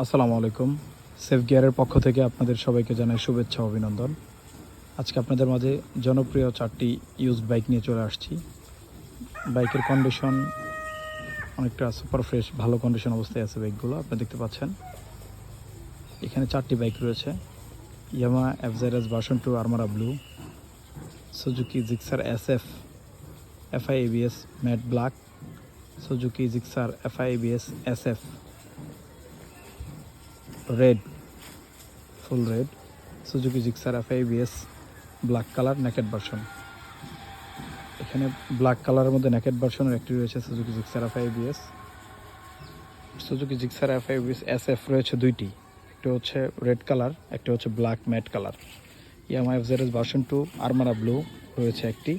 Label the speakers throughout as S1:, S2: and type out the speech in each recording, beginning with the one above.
S1: আসসালামু আলাইকুম। সেফ গিয়ারের পক্ষ থেকে আপনাদের সবাইকে জানাই শুভেচ্ছা ও অভিনন্দন। আজকে আপনাদের মাঝে জনপ্রিয় 4টি ইউজড বাইক নিয়ে চলে আসছি। বাইকের কন্ডিশন অনেকটা সুপার ফ্রেশ, ভালো কন্ডিশন অবস্থায় আছে বাইকগুলো। আপনারা দেখতে পাচ্ছেন এখানে 4টি বাইক রয়েছে। Yamaha FZS version 2 Armada blue, Suzuki Gixxer SF FI ABS matte black, Suzuki Gixxer FI ABS SF red, full red, Suzuki Gixxer FI ABS black colour naked version. এখানে ব্ল্যাক কালারের মধ্যে নেকেড ভার্সনের একটি রয়েছে Suzuki Gixxer FI ABS. Suzuki Gixxer FI ABS SF রয়েছে দুইটি, একটা হচ্ছে রেড কালার, একটা হচ্ছে black matte colour. Yamaha FZS version 2 Armada blue রয়েছে একটি।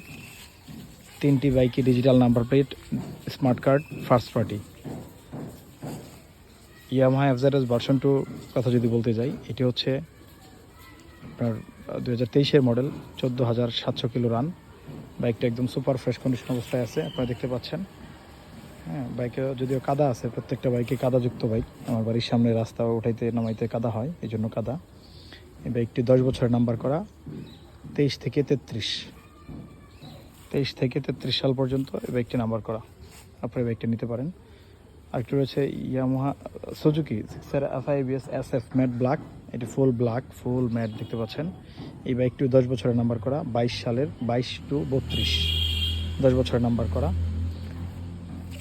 S1: 3টি বাইকে digital number plate, smart card, first party. Yamaha FZS version 2 কথা যদি বলতে যাই, এটি হচ্ছে আপনার 2023-এর মডেল, 14,700 কিলো রান। বাইকটা একদম সুপার ফ্রেশ কন্ডিশন অবস্থায় আছে, আপনারা দেখতে পাচ্ছেন। হ্যাঁ, বাইকে যদিও কাদা আছে, প্রত্যেকটা বাইকে কাদাযুক্ত বাইক। আমার বাড়ির সামনে রাস্তা উঠাইতে নামাইতে কাদা হয়, এই জন্য কাদা। এই বাইকটি 10 বছরের নাম্বার করা, 23 থেকে 33 সাল পর্যন্ত এই বাইকটি নাম্বার করা। আপনারা এই বাইকটা নিতে পারেন। আরেকটি রয়েছে Yamaha Suzuki Gixxer FI ABS SF matte black. এটি ফুল ব্ল্যাক, ফুল ম্যাট দেখতে পাচ্ছেন। এই বাইকটিও 10 বছরের নাম্বার করা, 22 সালের 22 টু 32, 10 বছরের নাম্বার করা।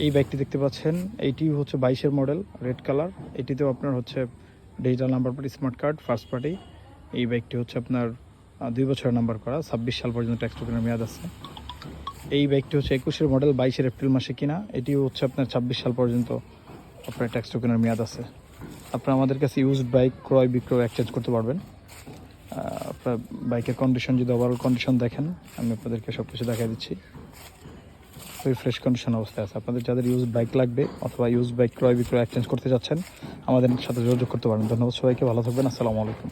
S1: এই বাইকটি দেখতে পাচ্ছেন, এইটি হচ্ছে 22-এর মডেল, রেড কালার। এটিতেও আপনার হচ্ছে digital number plate, smart card, first party. এই বাইকটি হচ্ছে আপনার 2 বছরের নাম্বার করা, 26 সাল পর্যন্ত ট্যাক্স টোকেনের মেয়াদ আছে। এই বাইকটি হচ্ছে 21-এর মডেল, 22-এর এপ্রিল মাসে কিনা। এটিও হচ্ছে আপনার 26 সাল পর্যন্ত আপনার ট্যাক্স টোকেনের মেয়াদ আছে। আপনারা আমাদের কাছে ইউজড বাইক ক্রয় বিক্রয় এক্সচেঞ্জ করতে পারবেন। আপনার বাইকের কন্ডিশন যদি ওভারঅল কন্ডিশন দেখেন, আমি আপনাদেরকে সব কিছু দেখাই দিচ্ছি। খুবই ফ্রেশ কন্ডিশন অবস্থায় আছে। আপনাদের যাদের ইউজড বাইক লাগবে অথবা ইউজড বাইক ক্রয় বিক্রয় এক্সচেঞ্জ করতে যাচ্ছেন, আমাদের সাথে যোগাযোগ করতে পারেন। ধন্যবাদ সবাইকে, ভালো থাকবেন। আসসালামু আলাইকুম।